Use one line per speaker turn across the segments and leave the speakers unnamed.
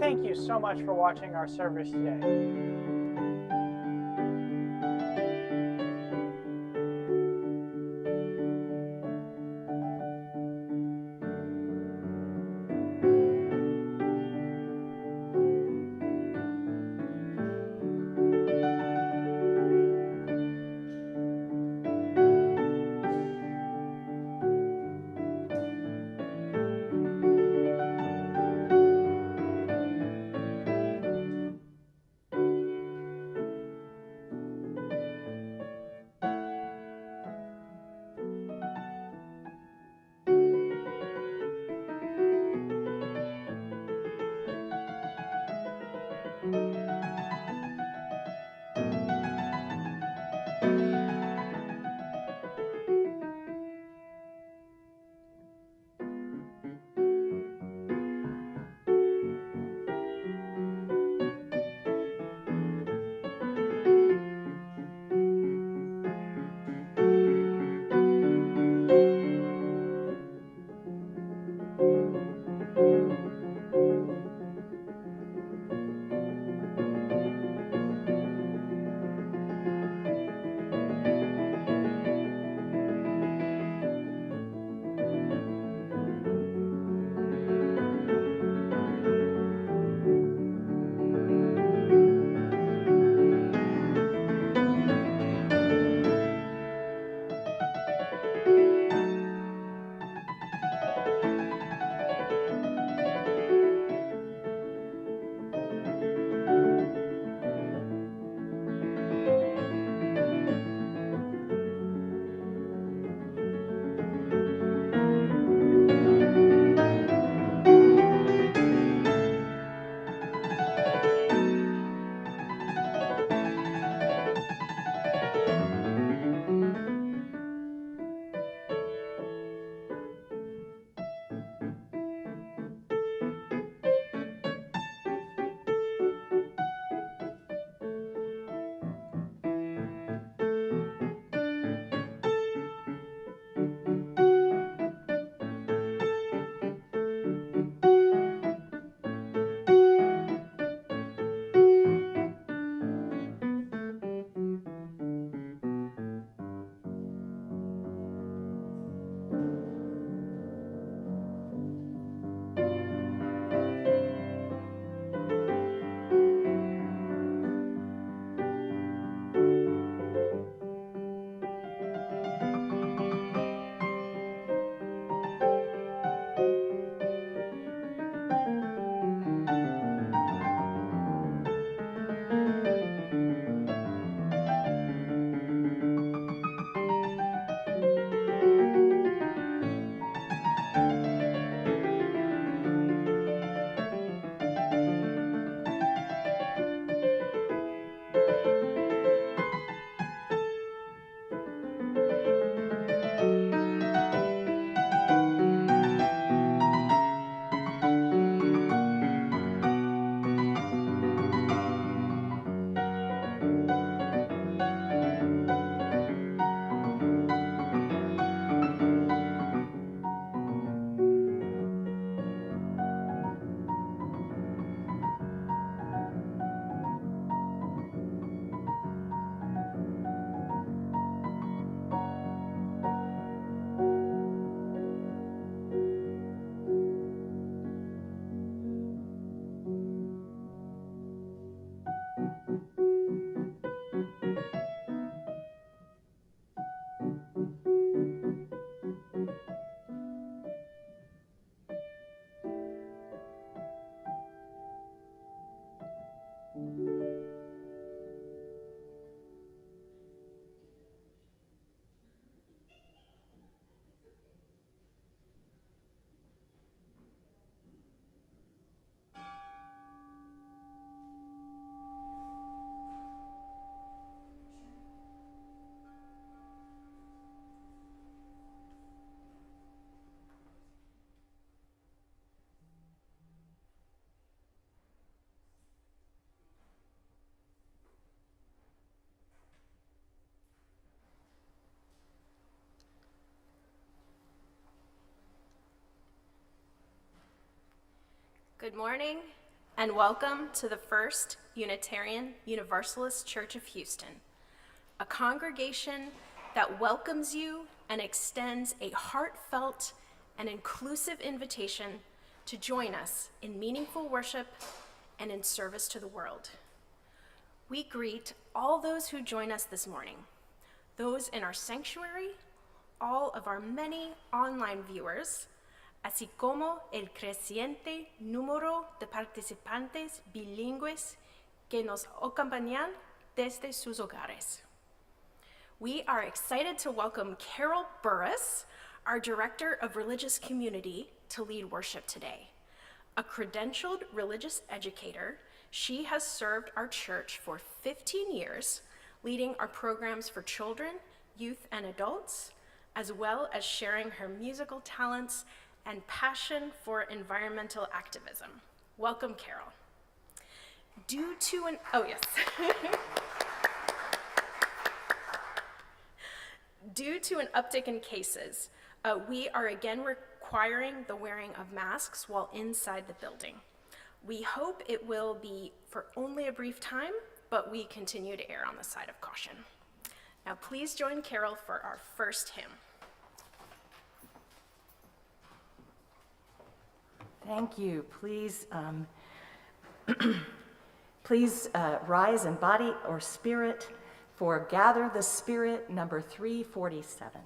thank you so much for watching our service today.
Good morning. and welcome to the First Unitarian Universalist Church of Houston, a congregation that welcomes you and extends a heartfelt and inclusive invitation to join us in meaningful worship and in service to the world. We greet all those who join us this morning, those in our sanctuary, all of our many online viewers, así como el creciente número de participantes bilingües que nos acompañan desde sus hogares. We are excited to welcome Carol Burris, our Director of Religious Community, to lead worship today. A credentialed religious educator, she has served our church for 15 years, leading our programs for children, youth, and adults, as well as sharing her musical talents and passion for environmental activism. Welcome, Carol. Due to an uptick in cases, we are again requiring the wearing of masks while inside the building. We hope it will be for only a brief time, but we continue to err on the side of caution. Now please join Carol for our first hymn.
Thank you. Please, please rise in body or spirit for Gather the Spirit, number 347.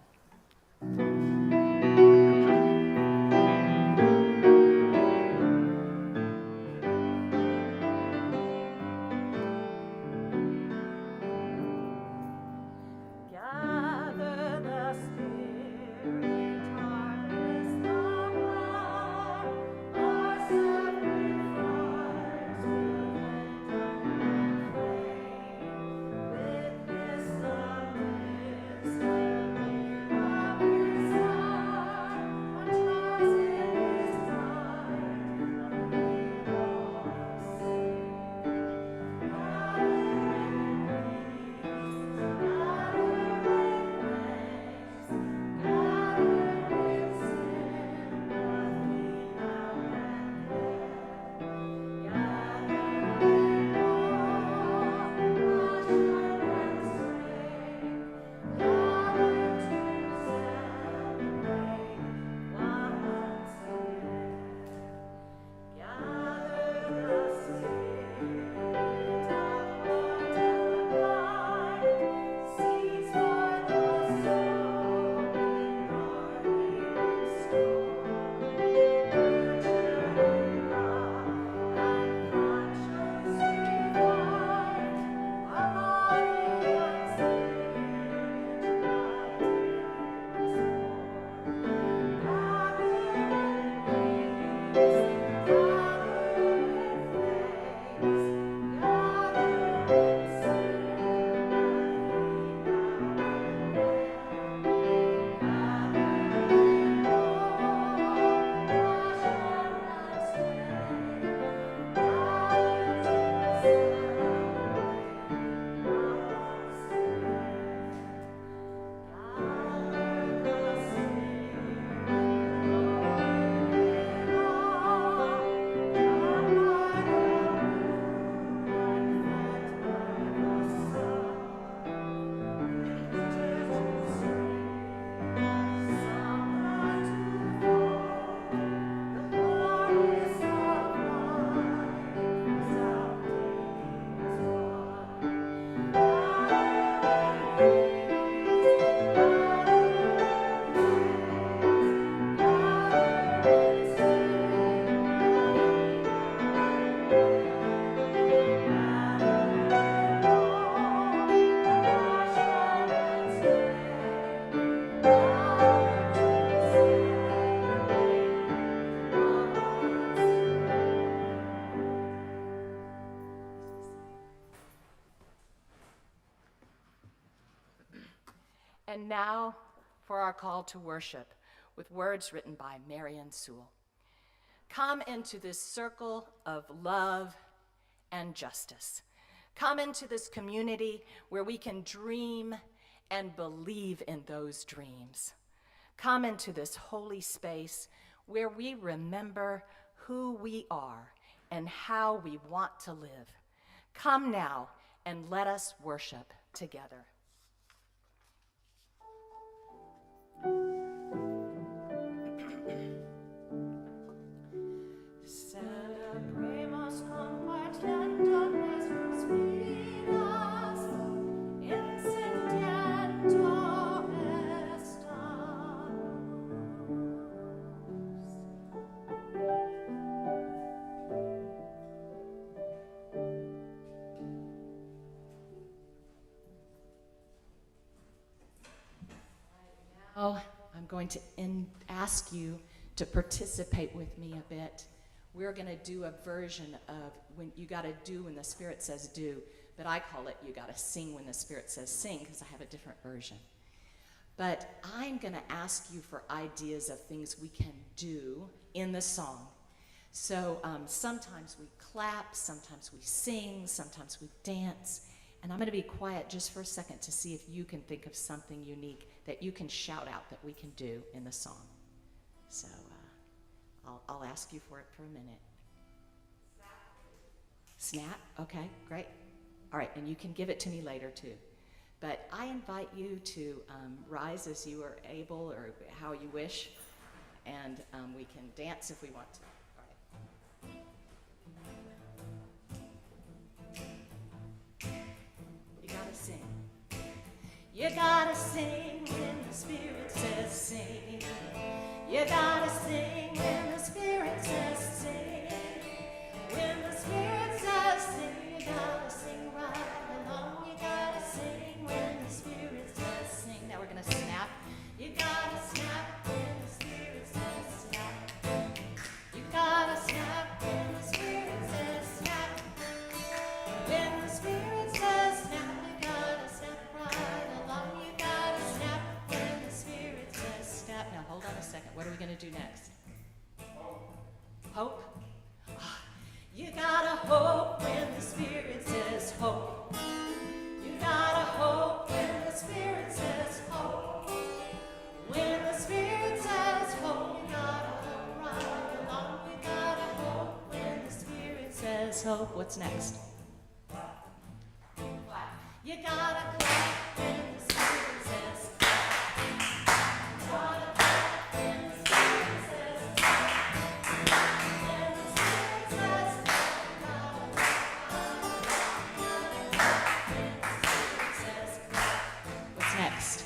And now for our call to worship with words written by Marion, Sewell. Come into this circle of love and justice. Come into this community where we can dream and believe in those dreams. Come into this holy space where we remember who we are and how we want to live. Come now and let us worship together. Celebremos compartiendo nuestros vidas, encendiendo esta luz. Now, I'm going to ask you to participate with me a bit. We're going to do a version of when you got to do when the Spirit says do, but I call it you got to sing when the Spirit says sing because I have a different version. But I'm going to ask you for ideas of things we can do in the song. So sometimes we clap, sometimes we sing, sometimes we dance, and I'm going to be quiet just for a second to see if you can think of something unique that you can shout out that we can do in the song. So I'll ask you for it for a minute. Snap? Okay, great. All right, and you can give it to me later too. But I invite you to rise as you are able or how you wish, and we can dance if we want to. All right. You gotta sing. You gotta sing when the Spirit says sing. You gotta sing when the Spirit says sing. When the Spirit says sing, you gotta sing right along. You gotta sing when the Spirit says sing. Now we're gonna snap. You gotta snap when the Spirit says snap. You gotta snap when the Spirit says snap. When the Spirit says snap, you gotta snap right along. You gotta snap when the Spirit says snap. Now hold on a second. What are we going to do next? Hope? You gotta hope when the Spirit says hope. You gotta hope when the Spirit says hope. When the Spirit says hope, you gotta hope right along. You gotta hope when the Spirit says hope. What's next? You gotta clap when the Spirit says clap. You gotta clap when the Spirit says clap. When the Spirit says clap, you gotta clap when the Spirit says clap. What's next?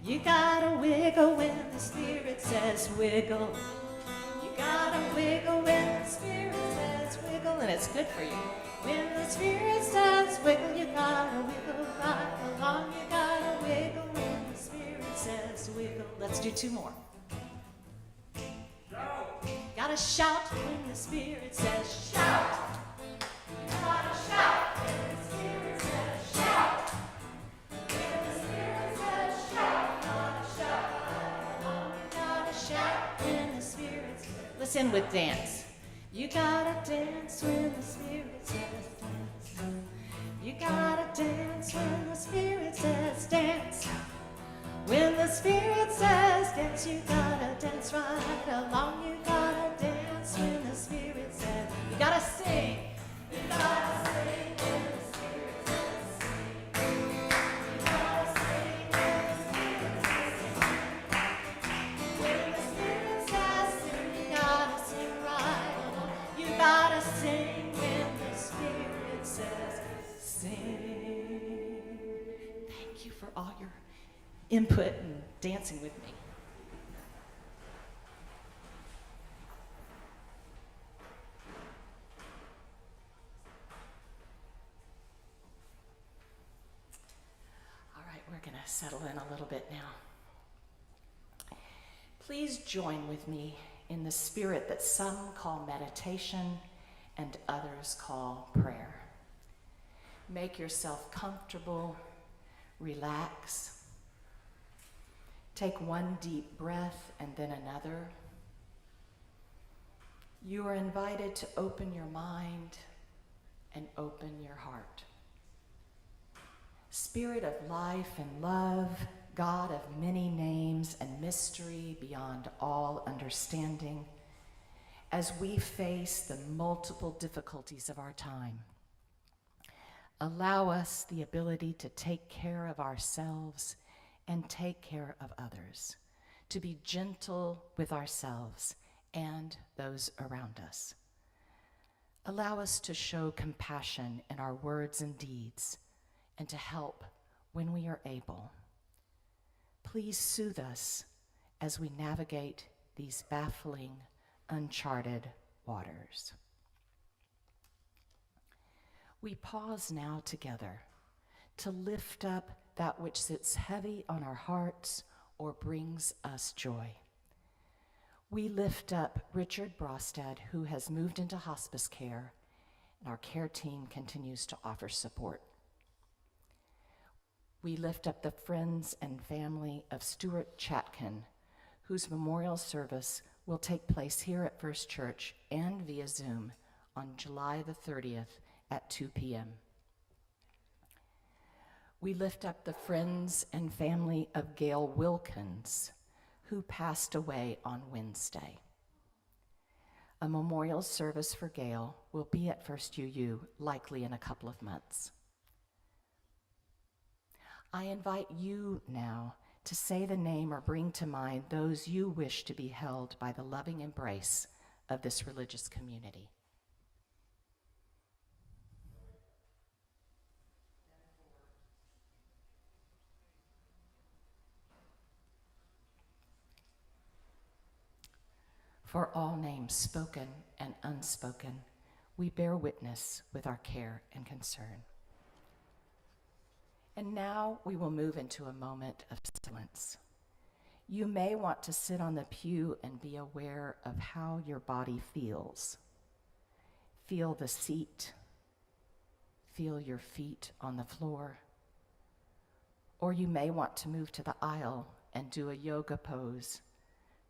You gotta wiggle when the Spirit says wiggle. You gotta wiggle when the Spirit says wiggle, and it's good for you. When the Spirit says wiggle, you gotta wiggle right along. You gotta wiggle when the Spirit says wiggle. Let's do two more. Gotta shout when the Spirit says shout. You gotta shout when the Spirit says shout. When the Spirit says shout, you gotta shout right along. You gotta shout when the Spirit says. Listen with dance. You gotta dance when the Spirit says dance. You gotta dance when the Spirit says dance. When the Spirit says dance, you gotta dance right along. You gotta dance when the Spirit says. You gotta sing. You gotta sing when the Spirit says sing. You gotta sing when the Spirit says sing. When the Spirit says sing, you gotta sing right along. You gotta sing when the Spirit says sing. Thank you for all your input and dancing with me. All right, we're going to settle in a little bit now. Please join with me in the spirit that some call meditation and others call prayer. Make yourself comfortable, relax. Take one deep breath and then another. You are invited to open your mind and open your heart. Spirit of life and love, God of many names and mystery beyond all understanding, as we face the multiple difficulties of our time, allow us the ability to take care of ourselves and take care of others, to be gentle with ourselves and those around us. Allow us to show compassion in our words and deeds and to help when we are able. Please soothe us as we navigate these baffling, uncharted waters. We pause now together to lift up that which sits heavy on our hearts or brings us joy. We lift up Richard Brostad, who has moved into hospice care, and our care team continues to offer support. We lift up the friends and family of Stuart Chatkin, whose memorial service will take place here at First Church and via Zoom on July the 30th at 2 p.m. We lift up the friends and family of Gail Wilkins, who passed away on Wednesday. A memorial service for Gail will be at FIRSTUU, likely in a couple of months. I invite you now to say the name or bring to mind those you wish to be held by the loving embrace of this religious community. For all names spoken and unspoken, we bear witness with our care and concern. And now we will move into a moment of silence. You may want to sit on the pew and be aware of how your body feels. Feel the seat. Feel your feet on the floor. Or you may want to move to the aisle and do a yoga pose,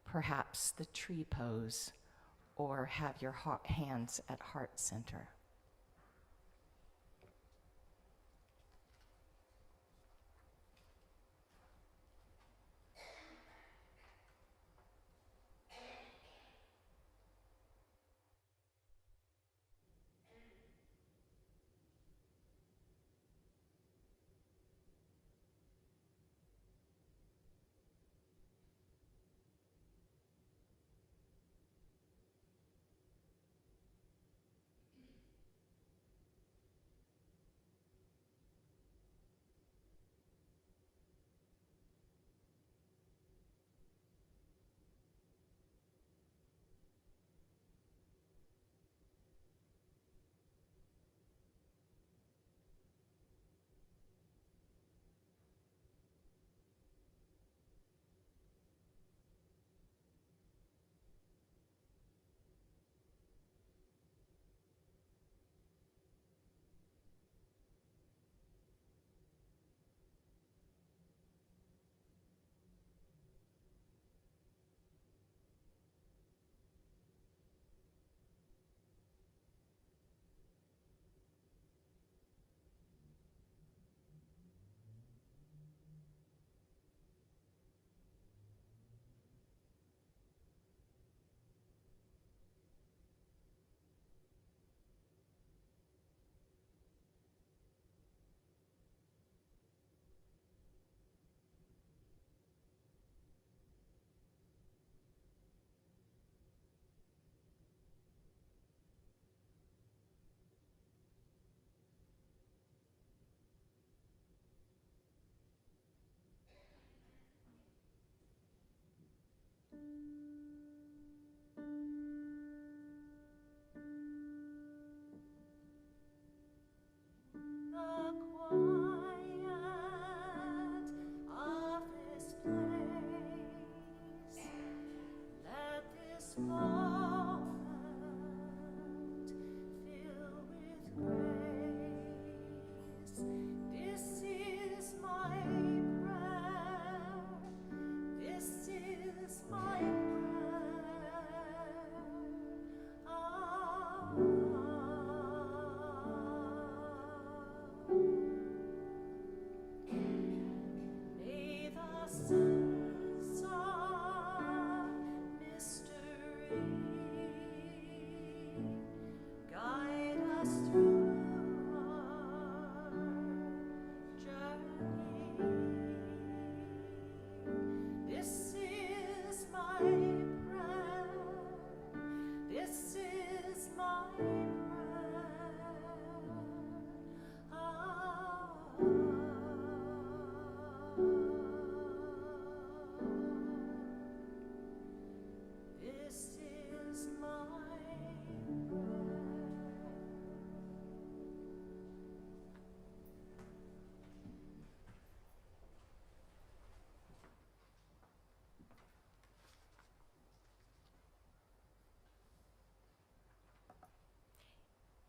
perhaps the tree pose, or have your hands at heart center.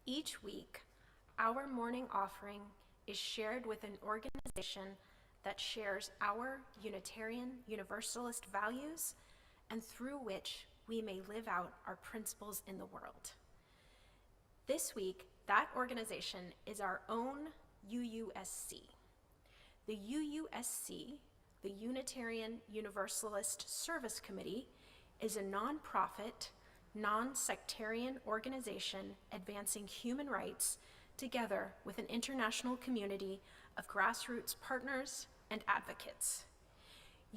Each week, our morning offering is shared with an organization that shares our Unitarian Universalist values and through which we may live out our principles in the world. This week, that organization is our own UUSC. The UUSC, the Unitarian Universalist Service Committee, is a nonprofit, non-sectarian organization advancing human rights together with an international community of grassroots partners and advocates.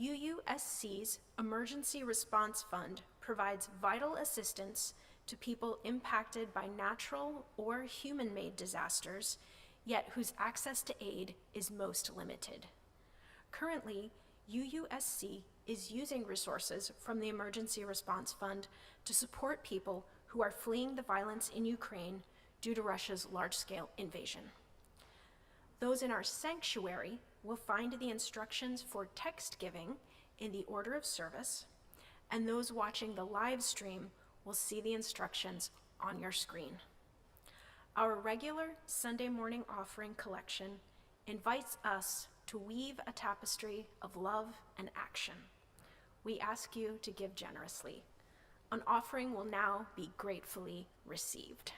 UUSC's Emergency Response Fund provides vital assistance to people impacted by natural or human-made disasters, yet whose access to aid is most limited. Currently, UUSC is using resources from the Emergency Response Fund to support people who are fleeing the violence in Ukraine due to Russia's large-scale invasion. Those in our sanctuary will find the instructions for text giving in the order of service, and those watching the live stream will see the instructions on your screen. Our regular Sunday morning offering collection invites us to weave a tapestry of love and action. We ask you to give generously. An offering will now be gratefully received.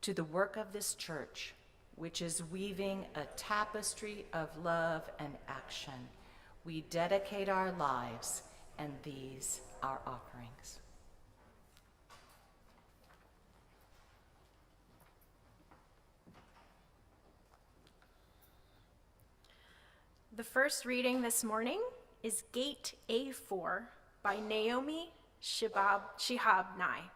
To the work of this church, which is weaving a tapestry of love and action, we dedicate our lives and these our offerings.
The first reading this morning is Gate A4 by Naomi Shihab Nye.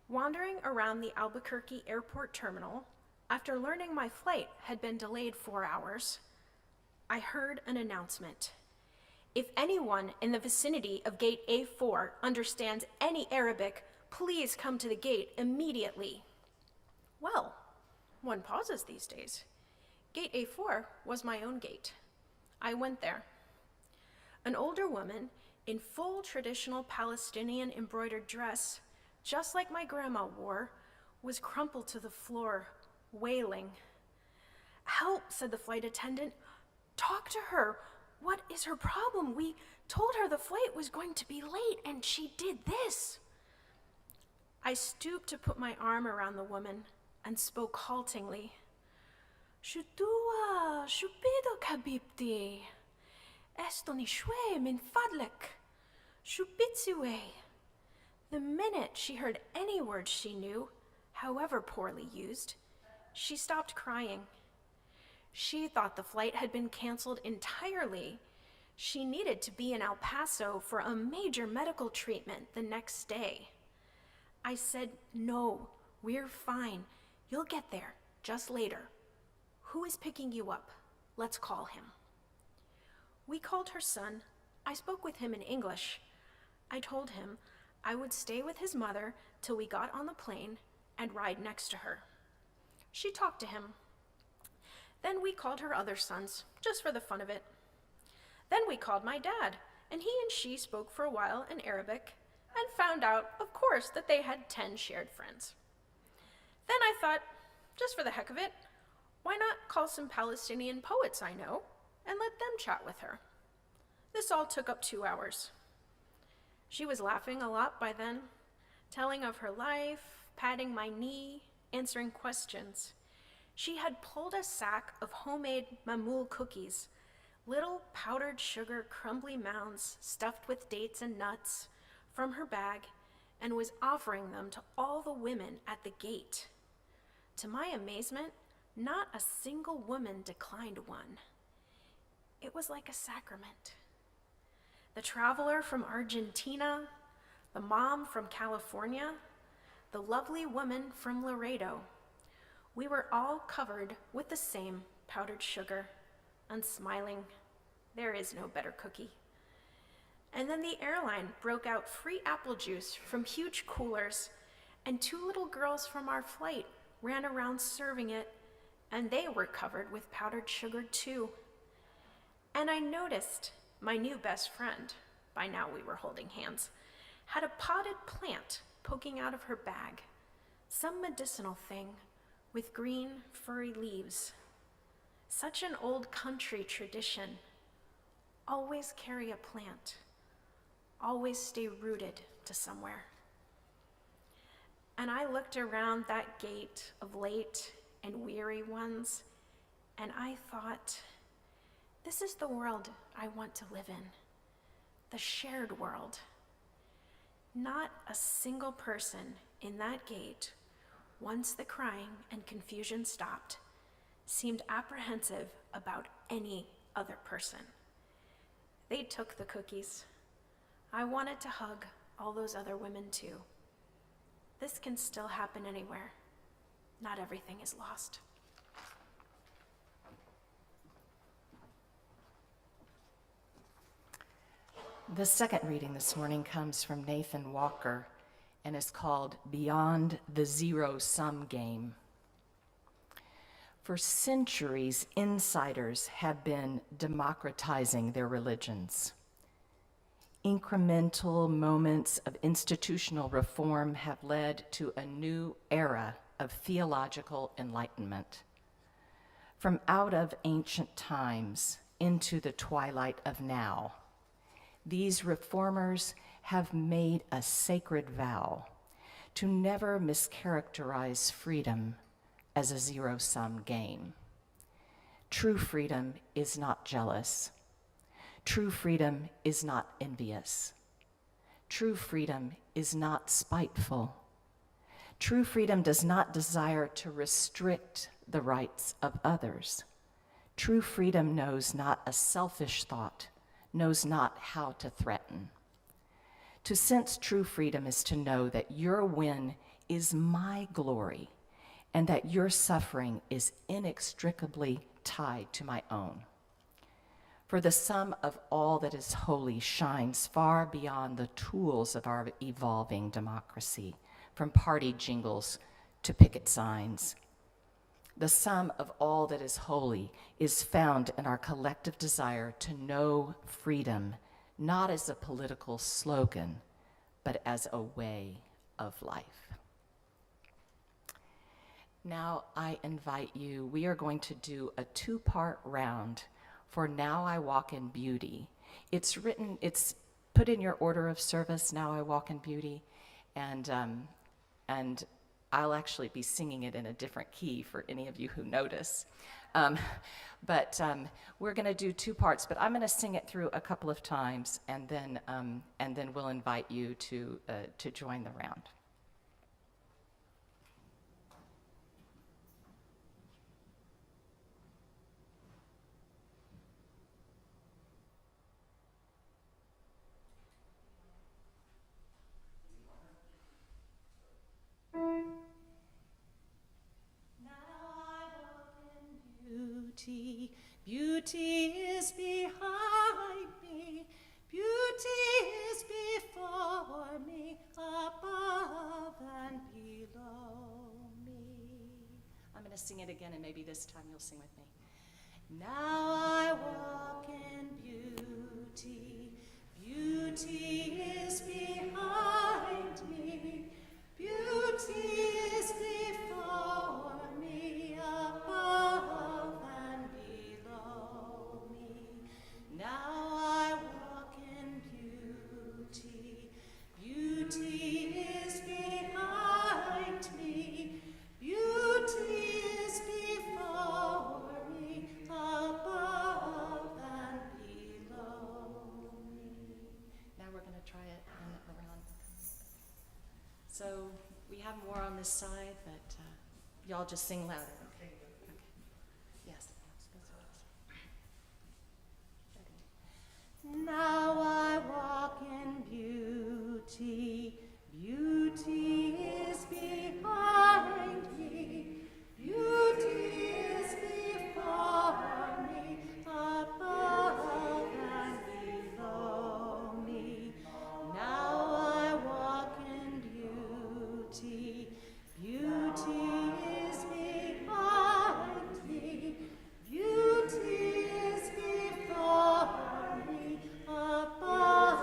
Wandering around the Albuquerque airport terminal, after learning my flight had been delayed 4 hours, I heard an announcement. If anyone in the vicinity of Gate A4 understands any Arabic, please come to the gate immediately. Well, one pauses these days. Gate A4 was my own gate. I went there. An older woman in full traditional Palestinian embroidered dress, just like my grandma wore, was crumpled to the floor, wailing. "Help," said the flight attendant. "Talk to her. What is her problem? We told her the flight was going to be late, and she did this." I stooped to put my arm around the woman and spoke haltingly. "Shudua, shubido kabibti. Estoni shwe min fadlek. Shubitziwe." The minute she heard any word she knew, however poorly used, she stopped crying. She thought the flight had been canceled entirely. She needed to be in El Paso for a major medical treatment the next day. I said, "No, we're fine. You'll get there, just later. Who is picking you up? Let's call him." We called her son. I spoke with him in English. I told him I would stay with his mother till we got on the plane and ride next to her. She talked to him. Then we called her other sons, just for the fun of it. Then we called my dad, and he and she spoke for a while in Arabic and found out, of course, that they had 10 shared friends. Then I thought, just for the heck of it, why not call some Palestinian poets I know and let them chat with her? This all took up 2 hours. She was laughing a lot by then, telling of her life, patting my knee, answering questions. She had pulled a sack of homemade mamoul cookies, little powdered sugar crumbly mounds stuffed with dates and nuts, from her bag, and was offering them to all the women at the gate. To my amazement, not a single woman declined one. It was like a sacrament. The traveler from Argentina, the mom from California, the lovely woman from Laredo. We were all covered with the same powdered sugar, unsmiling. There is no better cookie. And then the airline broke out free apple juice from huge coolers, and 2 little girls from our flight ran around serving it, and they were covered with powdered sugar too. And I noticed my new best friend, by now we were holding hands, had a potted plant poking out of her bag, some medicinal thing with green, furry leaves. Such an old country tradition. Always carry a plant. Always stay rooted to somewhere. And I looked around that gate of late and weary ones, and I thought, this is the world I want to live in, the shared world. Not a single person in that gate, once the crying and confusion stopped, seemed apprehensive about any other person. They took the cookies. I wanted to hug all those other women too. This can still happen anywhere. Not everything is lost.
The second reading this morning comes from Nathan Walker and is called Beyond the Zero-Sum Game. For centuries, insiders have been democratizing their religions. Incremental moments of institutional reform have led to a new era of theological enlightenment. From out of ancient times into the twilight of now, these reformers have made a sacred vow to never mischaracterize freedom as a zero-sum game. True freedom is not jealous. True freedom is not envious. True freedom is not spiteful. True freedom does not desire to restrict the rights of others. True freedom knows not a selfish thought, knows not how to threaten. To sense true freedom is to know that your win is my glory and that your suffering is inextricably tied to my own. For the sum of all that is holy shines far beyond the tools of our evolving democracy, from party jingles to picket signs. The sum of all that is holy is found in our collective desire to know freedom, not as a political slogan, but as a way of life. Now I invite you, we are going to do a 2-part round for Now I Walk in Beauty. It's put in your order of service, Now I Walk in Beauty, and I'll actually be singing it in a different key for any of you who notice. But we're going to do 2 parts, but I'm going to sing it through a couple of times, and then we'll invite you to join the round.
Beauty is behind me, beauty is before me, above and below me.
I'm going to sing it again, and maybe this time you'll sing with me.
Now I walk in beauty, beauty is behind me, beauty is before me,
this side, but y'all just sing louder. Okay. Yes. Now I walk in beauty. Beauty is behind me. Beauty is before me, above and below me. Now I walk in beauty. Beauty is behind me. Beauty is before me, above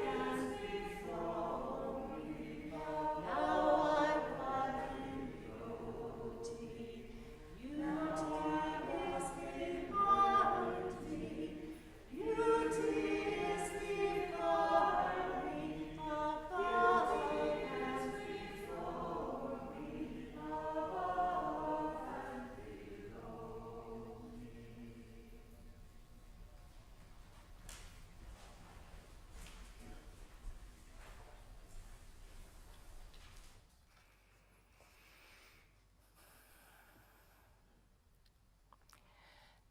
and below me. Now I walk in beauty. Beauty is behind me. Beauty is before me, above and below me, above and below me.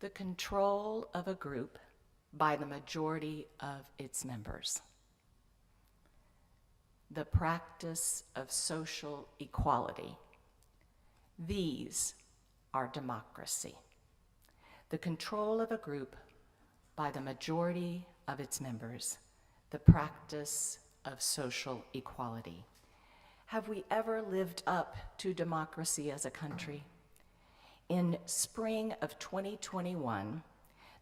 The control of a group by the majority of its members. The practice of social equality. These are democracy. The control of a group by the majority of its members. The practice of social equality. Have we ever lived up to democracy as a country? In spring of 2021,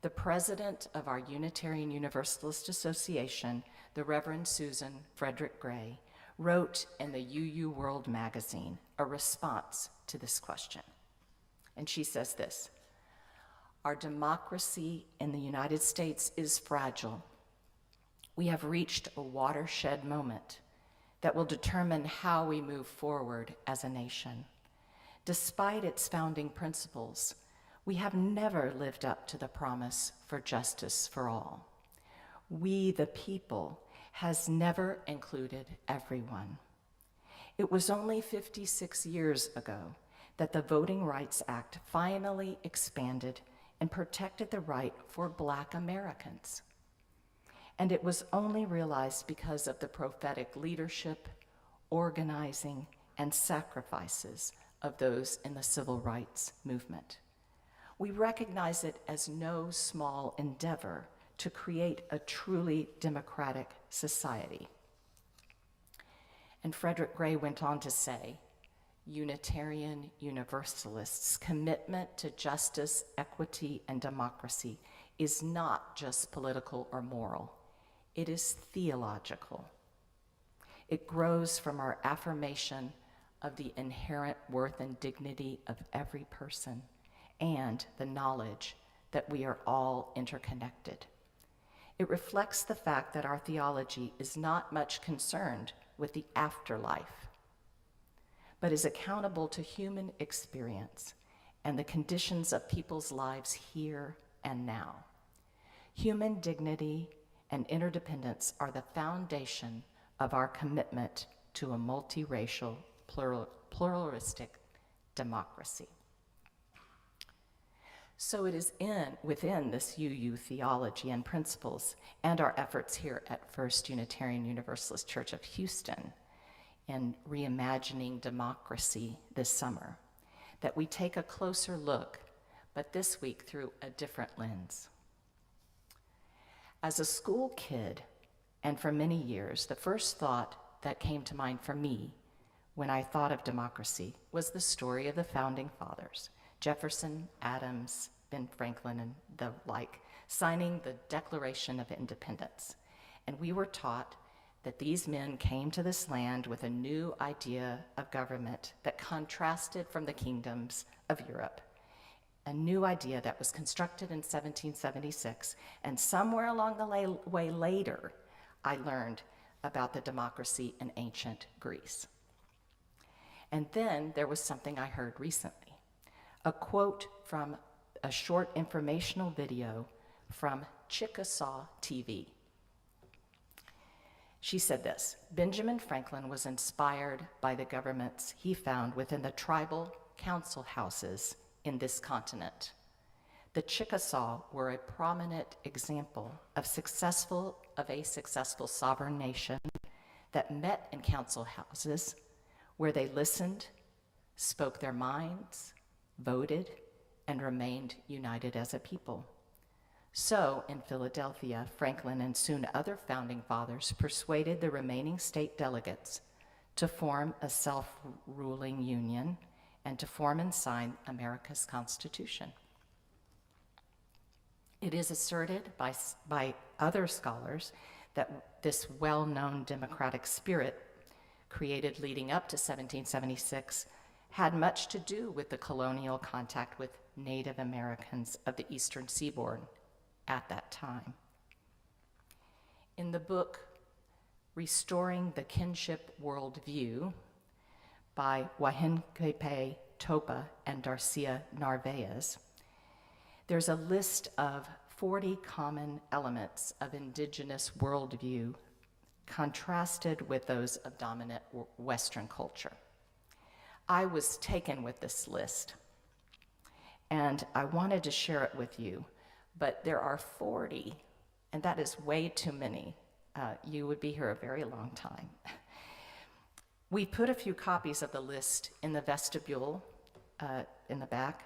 the president of our Unitarian Universalist Association, the Reverend Susan Frederick Gray, wrote in the UU World magazine a response to this question. And she says this: "Our democracy in the United States is fragile. We have reached a watershed moment that will determine how we move forward as a nation. Despite its founding principles, we have never lived up to the promise for justice for all. We, the people, has never included everyone. It was only 56 years ago that the Voting Rights Act finally expanded and protected the right for Black Americans. And it was only realized because of the prophetic leadership, organizing, and sacrifices of those in the civil rights movement. We recognize it as no small endeavor to create a truly democratic society." And Frederick Gray went on to say, "Unitarian Universalists' commitment to justice, equity, and democracy is not just political or moral. It is theological. It grows from our affirmation of the inherent worth and dignity of every person and the knowledge that we are all interconnected. It reflects the fact that our theology is not much concerned with the afterlife, but is accountable to human experience and the conditions of people's lives here and now. Human dignity and interdependence are the foundation of our commitment to a multiracial, pluralistic democracy." So it is within this UU theology and principles and our efforts here at First Unitarian Universalist Church of Houston in reimagining democracy this summer that we take a closer look, but this week through a different lens. As a school kid, and for many years, the first thought that came to mind for me when I thought of democracy was the story of the founding fathers, Jefferson, Adams, Ben Franklin, and the like, signing the Declaration of Independence. And we were taught that these men came to this land with a new idea of government that contrasted from the kingdoms of Europe, a new idea that was constructed in 1776. And somewhere along the way later, I learned about the democracy in ancient Greece. And then there was something I heard recently, a quote from a short informational video from Chickasaw TV. She said this: Benjamin Franklin was inspired by the governments he found within the tribal council houses in this continent. The Chickasaw were a prominent example of a successful sovereign nation that met in council houses where they listened, spoke their minds, voted, and remained united as a people. So, in Philadelphia, Franklin and soon other founding fathers persuaded the remaining state delegates to form a self-ruling union and to form and sign America's Constitution. It is asserted by other scholars that this well-known democratic spirit, created leading up to 1776, had much to do with the colonial contact with Native Americans of the Eastern Seaboard at that time. In the book Restoring the Kinship Worldview by Wahenkepe Topa and Darcia Narvaez, there's a list of 40 common elements of indigenous worldview contrasted with those of dominant Western culture. I was taken with this list, and I wanted to share it with you, but there are 40, and that is way too many. You would be here a very long time. We put a few copies of the list in the vestibule in the back,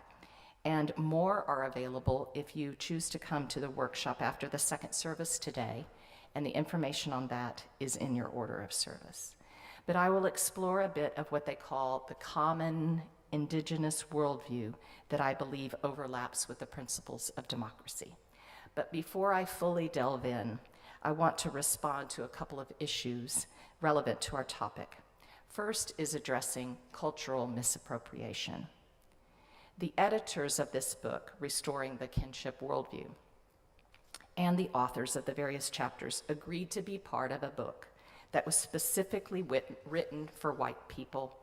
and more are available if you choose to come to the workshop after the second service today, and the information on that is in your order of service. But I will explore a bit of what they call the common indigenous worldview that I believe overlaps with the principles of democracy. But before I fully delve in, I want to respond to a couple of issues relevant to our topic. First is addressing cultural misappropriation. The editors of this book, Restoring the Kinship Worldview, and the authors of the various chapters agreed to be part of a book that was specifically written for white people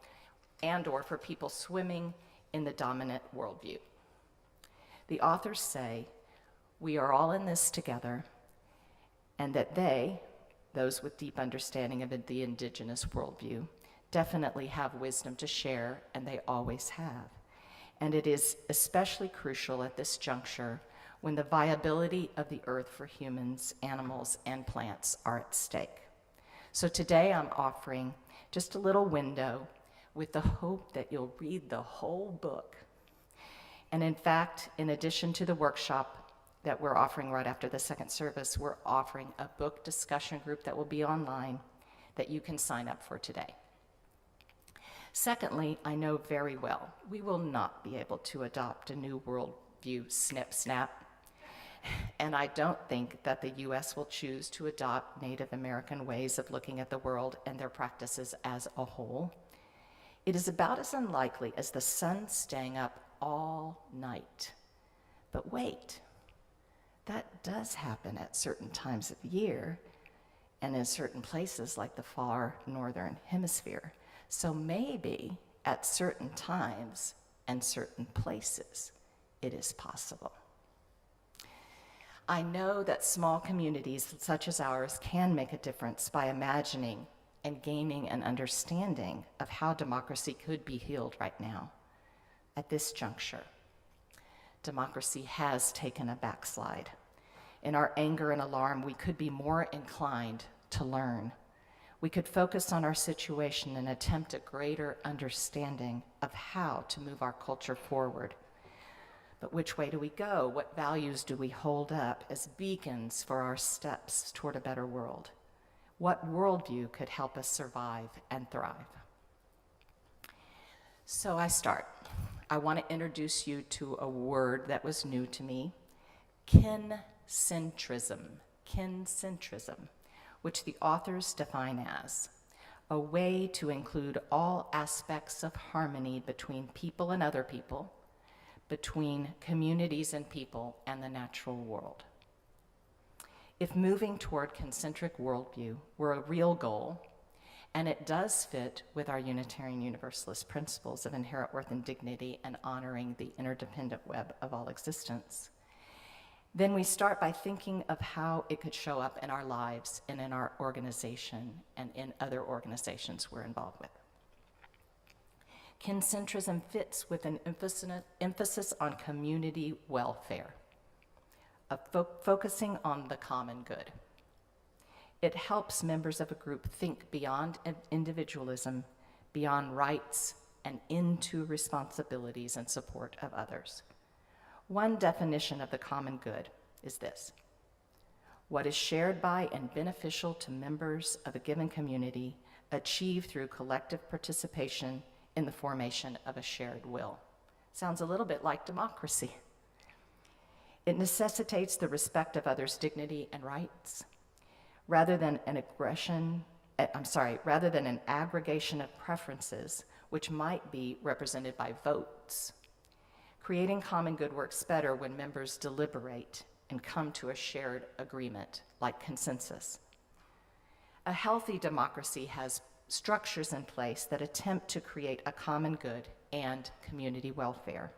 and or for people swimming in the dominant worldview. The authors say, we are all in this together, and that they, those with deep understanding of the indigenous worldview, definitely have wisdom to share, and they always have. And it is especially crucial at this juncture when the viability of the earth for humans, animals, and plants are at stake. So today I'm offering just a little window with the hope that you'll read the whole book. And in fact, in addition to the workshop that we're offering right after the second service, we're offering a book discussion group that will be online that you can sign up for today. Secondly, I know very well we will not be able to adopt a new worldview snip-snap, and I don't think that the U.S. will choose to adopt Native American ways of looking at the world and their practices as a whole. It is about as unlikely as the sun staying up all night. But wait, that does happen at certain times of year and in certain places like the far northern hemisphere. So maybe at certain times and certain places, it is possible. I know that small communities such as ours can make a difference by imagining and gaining an understanding of how democracy could be healed right now. At this juncture, democracy has taken a backslide. In our anger and alarm, we could be more inclined to learn. We could focus on our situation and attempt a greater understanding of how to move our culture forward. But which way do we go? What values do we hold up as beacons for our steps toward a better world? What worldview could help us survive and thrive? So I start. I want to introduce you to a word that was new to me, kincentrism, which the authors define as a way to include all aspects of harmony between people and other people, between communities and people, and the natural world. If moving toward concentric worldview were a real goal, and it does fit with our Unitarian Universalist principles of inherent worth and dignity and honoring the interdependent web of all existence, Then we start by thinking of how it could show up in our lives and in our organization and in other organizations we're involved with. Kincentrism fits with an emphasis on community welfare, of focusing on the common good. It helps members of a group think beyond individualism, beyond rights, and into responsibilities in support of others. One definition of the common good is this: what is shared by and beneficial to members of a given community, achieved through collective participation in the formation of a shared will. Sounds a little bit like democracy. It necessitates the respect of others' dignity and rights, rather than an aggregation of preferences, which might be represented by votes. Creating common good works better when members deliberate and come to a shared agreement, like consensus. A healthy democracy has structures in place that attempt to create a common good and community welfare.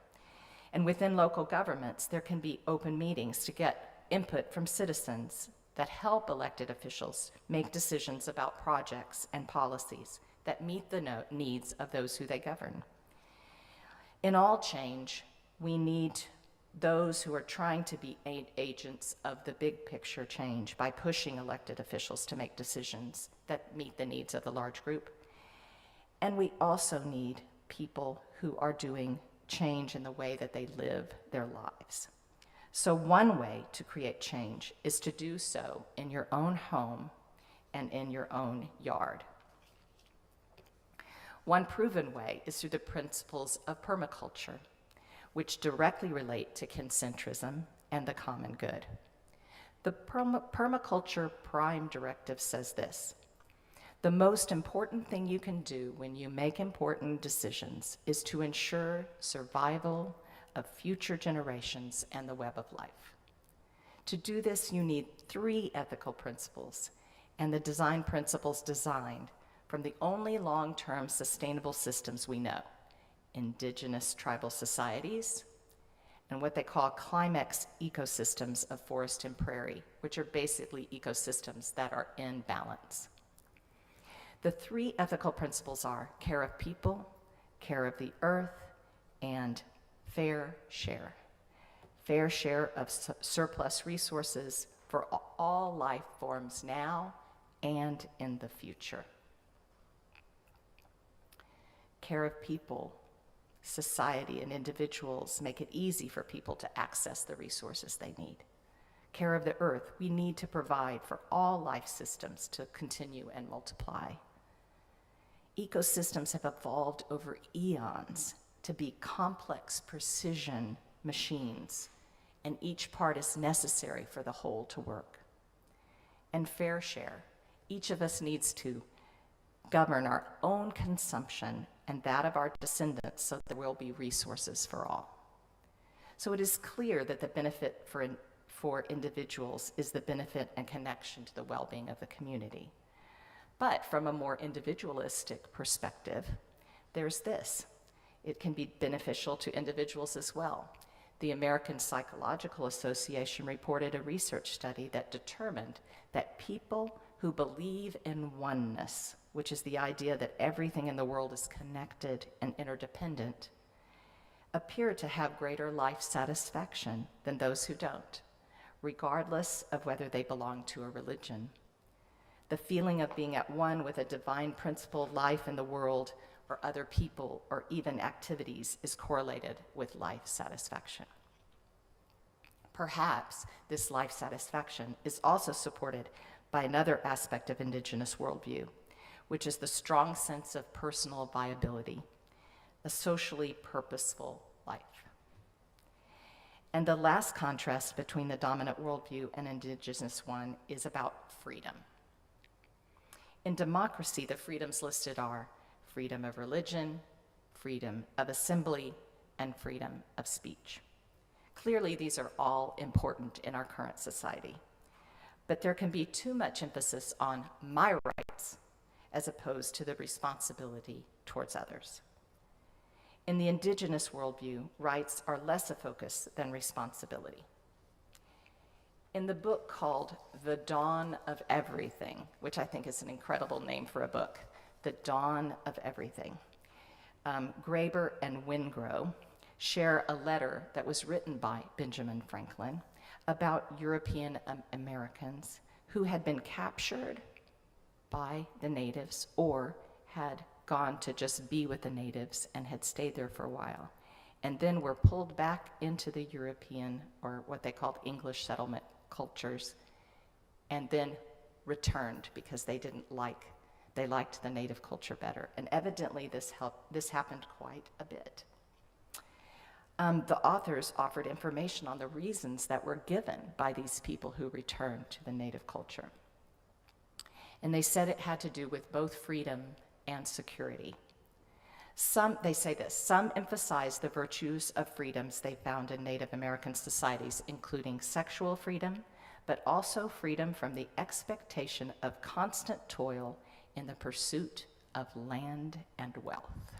And within local governments, there can be open meetings to get input from citizens that help elected officials make decisions about projects and policies that meet the needs of those who they govern. In all change, we need those who are trying to be agents of the big picture change by pushing elected officials to make decisions that meet the needs of the large group. And we also need people who are doing change in the way that they live their lives. So one way to create change is to do so in your own home and in your own yard. One proven way is through the principles of permaculture, which directly relate to kincentrism and the common good. The permaculture prime directive says this: the most important thing you can do when you make important decisions is to ensure survival of future generations and the web of life. To do this, you need 3 ethical principles, and the design principles designed from the only long-term sustainable systems we know: indigenous tribal societies, and what they call climax ecosystems of forest and prairie, which are basically ecosystems that are in balance. The 3 ethical principles are care of people, care of the earth, and fair share. Fair share of surplus resources for all life forms now and in the future. Care of people, society, and individuals make it easy for people to access the resources they need. Care of the earth, we need to provide for all life systems to continue and multiply. Ecosystems have evolved over eons to be complex precision machines, and each part is necessary for the whole to work. And fair share, each of us needs to govern our own consumption and that of our descendants so there will be resources for all. So it is clear that the benefit for individuals is the benefit and connection to the well-being of the community. But from a more individualistic perspective, there's this: it can be beneficial to individuals as well. The American Psychological Association reported a research study that determined that people who believe in oneness, which is the idea that everything in the world is connected and interdependent, appear to have greater life satisfaction than those who don't, regardless of whether they belong to a religion. The feeling of being at one with a divine principle, life in the world, or other people, or even activities is correlated with life satisfaction. Perhaps this life satisfaction is also supported by another aspect of Indigenous worldview, which is the strong sense of personal viability, a socially purposeful life. And the last contrast between the dominant worldview and Indigenous one is about freedom. In democracy, the freedoms listed are freedom of religion, freedom of assembly, and freedom of speech. Clearly, these are all important in our current society, but there can be too much emphasis on my rights as opposed to the responsibility towards others. In the Indigenous worldview, rights are less a focus than responsibility. In the book called The Dawn of Everything, which I think is an incredible name for a book, The Dawn of Everything, Graeber and Wingrove share a letter that was written by Benjamin Franklin about European Americans who had been captured by the natives or had gone to just be with the natives and had stayed there for a while, and then were pulled back into the European, or what they called English settlement cultures, and then returned because they liked the native culture better. And evidently this happened quite a bit. The authors offered information on the reasons that were given by these people who returned to the native culture. And they said it had to do with both freedom and security. They say this: some emphasize the virtues of freedoms they found in Native American societies, including sexual freedom, but also freedom from the expectation of constant toil in the pursuit of land and wealth.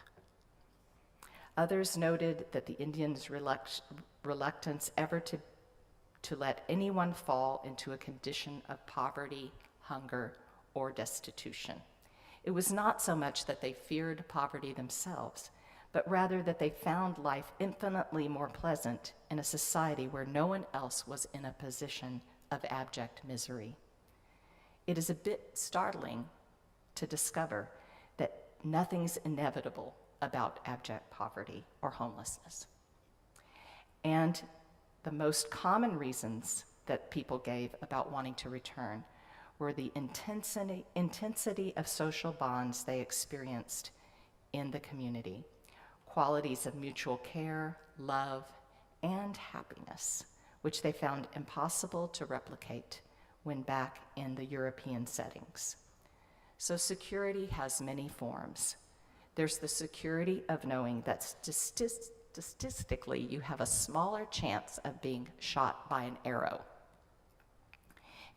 Others noted that the Indians' reluctance ever to let anyone fall into a condition of poverty, hunger, or destitution. It was not so much that they feared poverty themselves, but rather that they found life infinitely more pleasant in a society where no one else was in a position of abject misery. It is a bit startling to discover that nothing's inevitable about abject poverty or homelessness. And the most common reasons that people gave about wanting to return were the intensity of social bonds they experienced in the community, qualities of mutual care, love, and happiness, which they found impossible to replicate when back in the European settings. So security has many forms. There's the security of knowing that statistically you have a smaller chance of being shot by an arrow.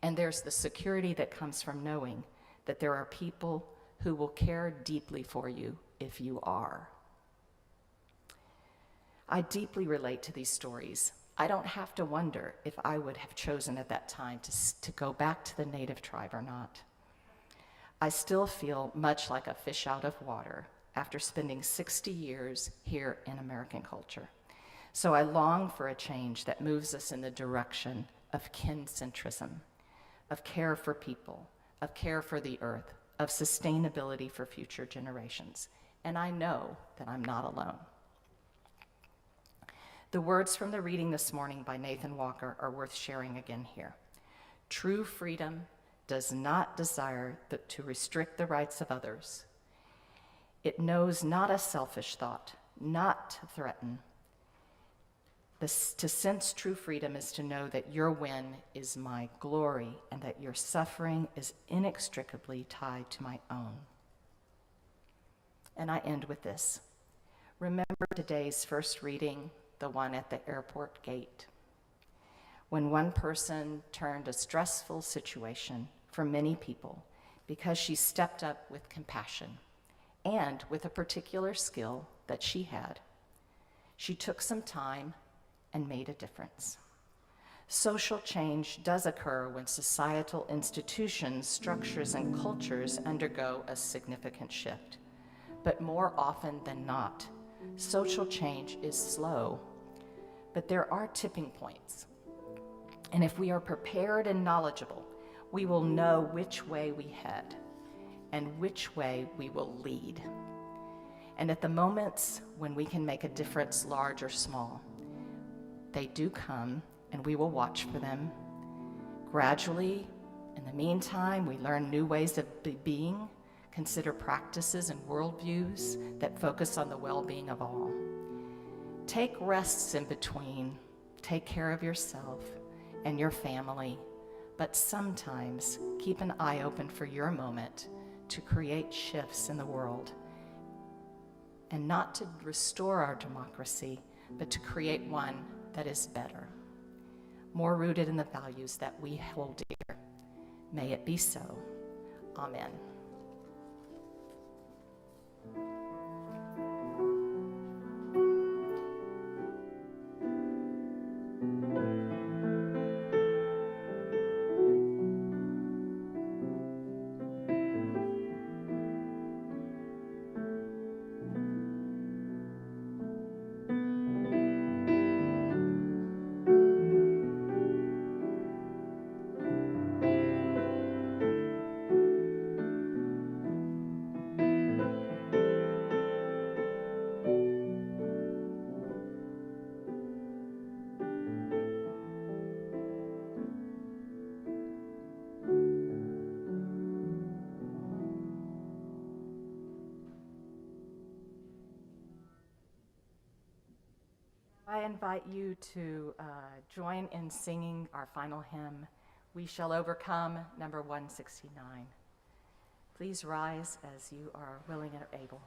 And there's the security that comes from knowing that there are people who will care deeply for you if you are. I deeply relate to these stories. I don't have to wonder if I would have chosen at that time to go back to the native tribe or not. I still feel much like a fish out of water after spending 60 years here in American culture. So I long for a change that moves us in the direction of kin-centrism, of care for people, of care for the earth, of sustainability for future generations. And I know that I'm not alone. The words from the reading this morning by Nathan Walker are worth sharing again here. True freedom does not desire to restrict the rights of others. It knows not a selfish thought, not to threaten. To sense true freedom is to know that your win is my glory and that your suffering is inextricably tied to my own. And I end with this. Remember today's first reading, the one at the airport gate, when one person turned a stressful situation for many people because she stepped up with compassion and with a particular skill that she had. She took some time and made a difference. Social change does occur when societal institutions, structures, and cultures undergo a significant shift. But more often than not, social change is slow, but there are tipping points. And if we are prepared and knowledgeable, we will know which way we head and which way we will lead. And at the moments when we can make a difference, large or small, they do come, and we will watch for them. Gradually, in the meantime, we learn new ways of being, consider practices and worldviews that focus on the well-being of all. Take rests in between, take care of yourself and your family, but sometimes keep an eye open for your moment to create shifts in the world, and not to restore our democracy, but to create one that is better, more rooted in the values that we hold dear. May it be so. Amen. I invite you to join in singing our final hymn, We Shall Overcome, number 169. Please rise as you are willing and able.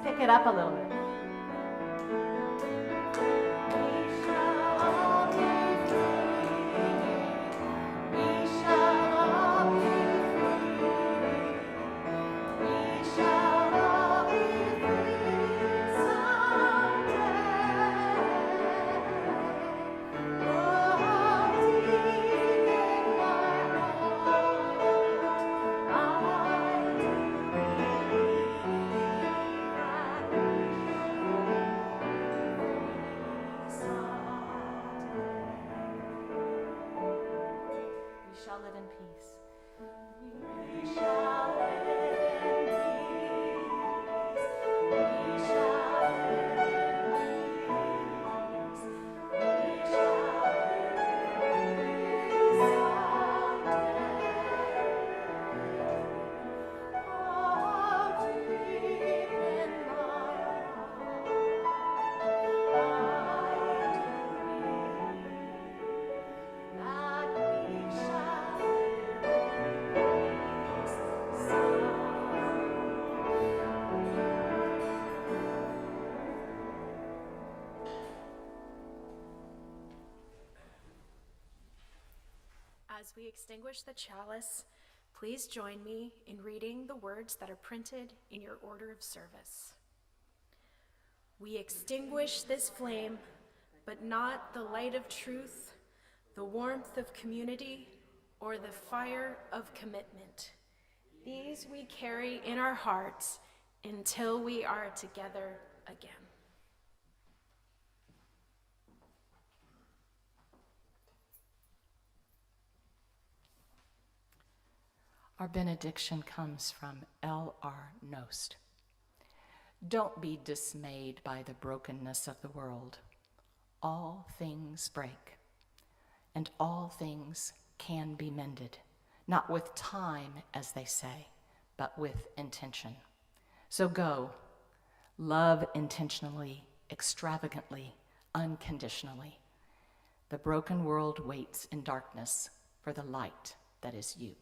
Pick it up a little bit.
As we extinguish the chalice, please join me in reading the words that are printed in your order of service. We extinguish this flame, but not the light of truth, the warmth of community, or the fire of commitment. These we carry in our hearts until we are together again.
Our benediction comes from L.R. Nost. Don't be dismayed by the brokenness of the world. All things break, and all things can be mended, not with time, as they say, but with intention. So go, love intentionally, extravagantly, unconditionally. The broken world waits in darkness for the light that is you.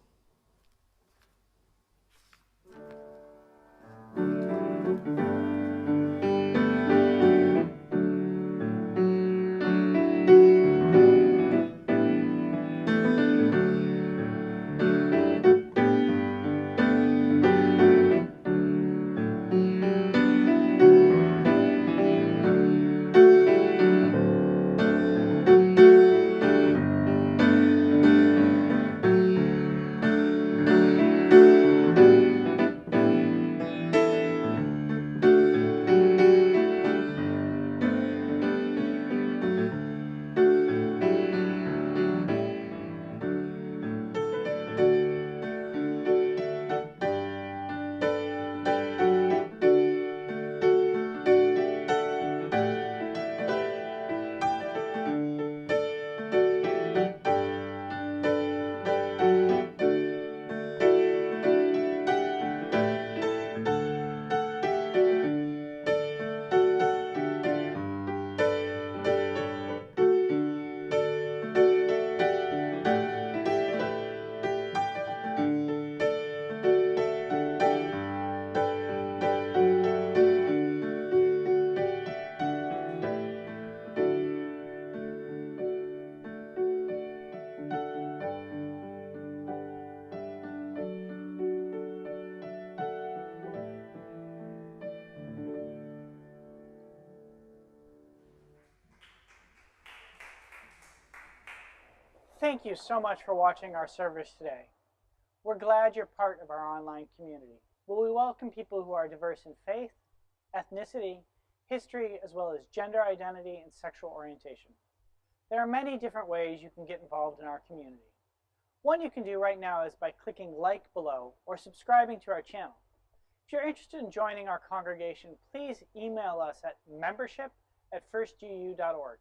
Thank you so much for watching our service today. We're glad you're part of our online community, where we welcome people who are diverse in faith, ethnicity, history, as well as gender identity and sexual orientation. There are many different ways you can get involved in our community. One you can do right now is by clicking like below or subscribing to our channel. If you're interested in joining our congregation, please email us at membership@firstuuhouston.org.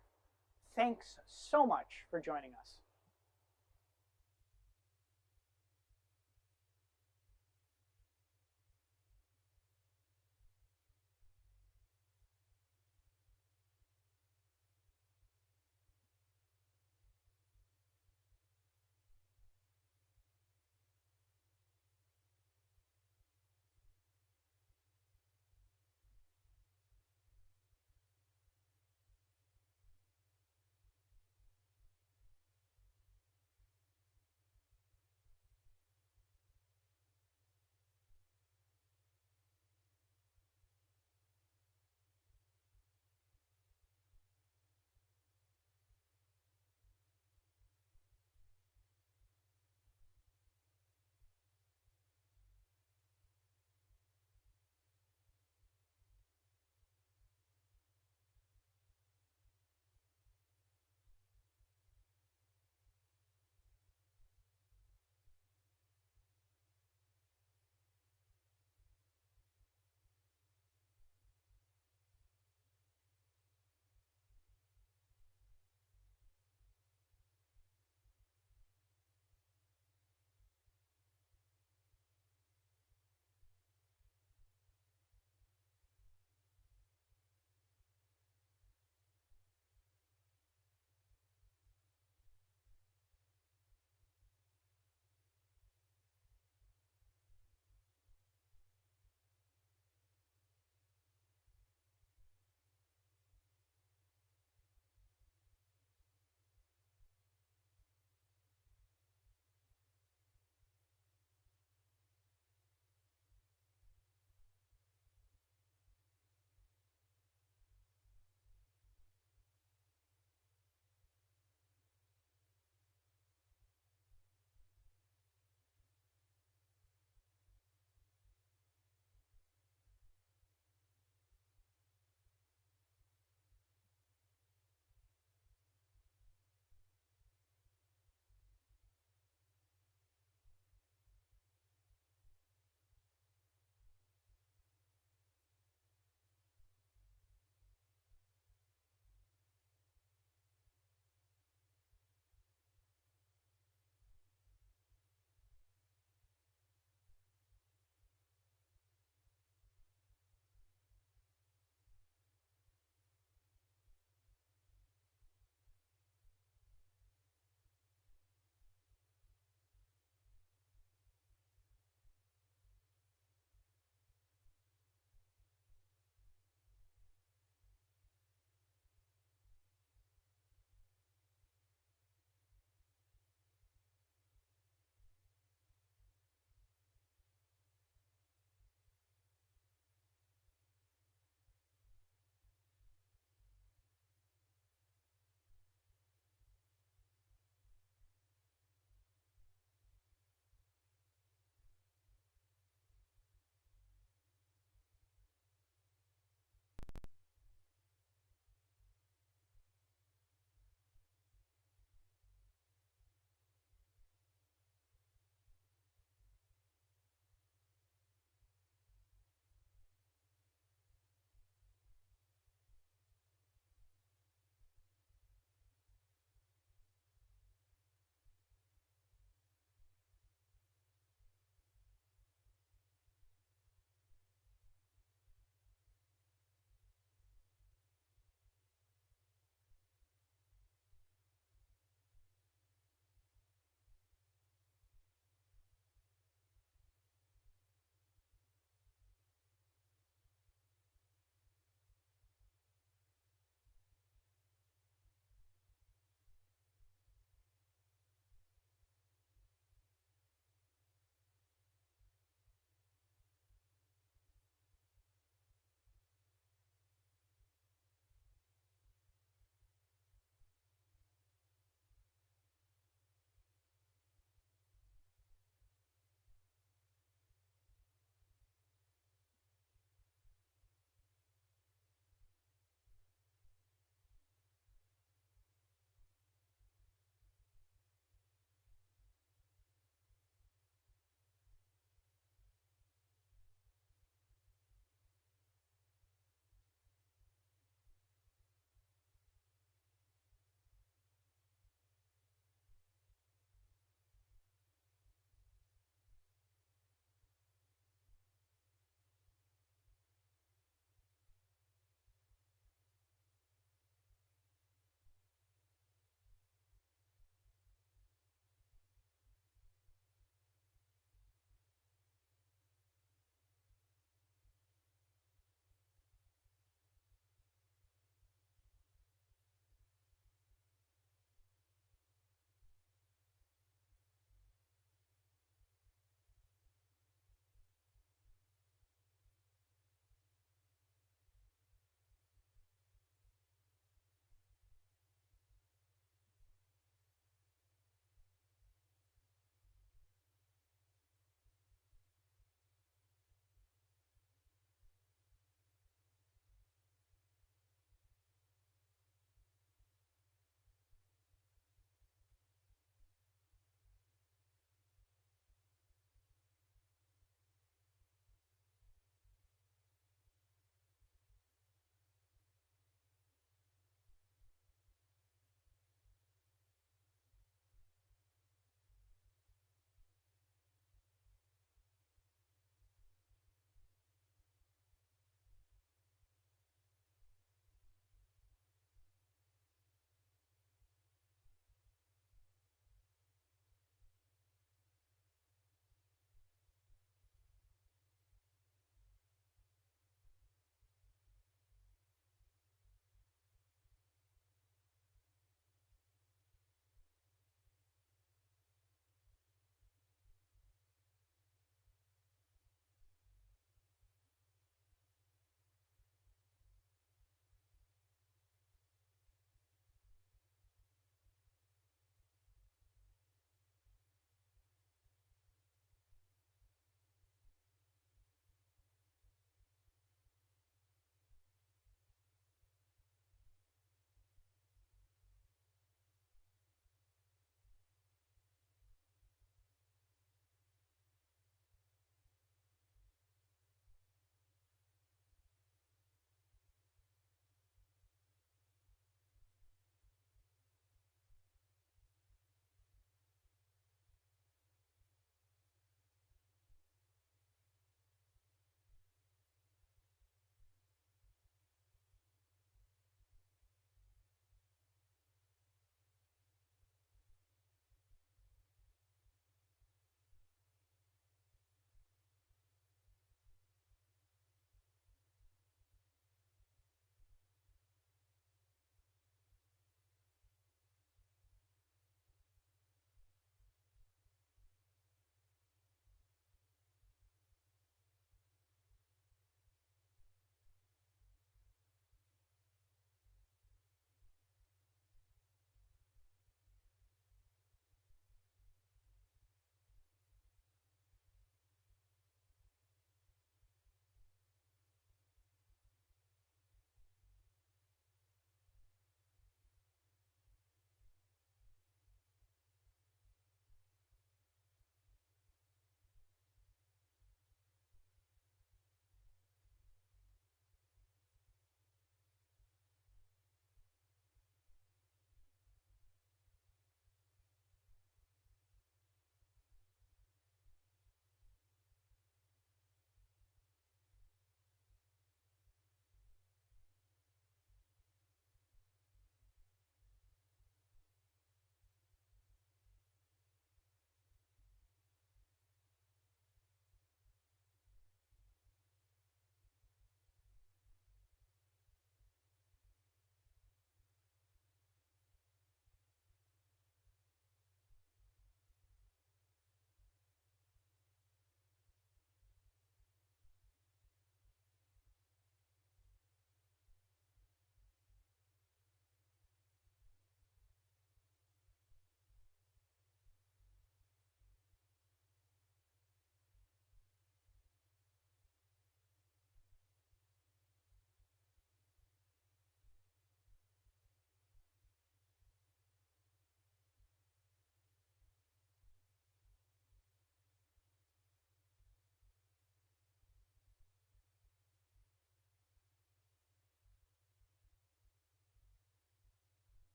Thanks so much for joining us.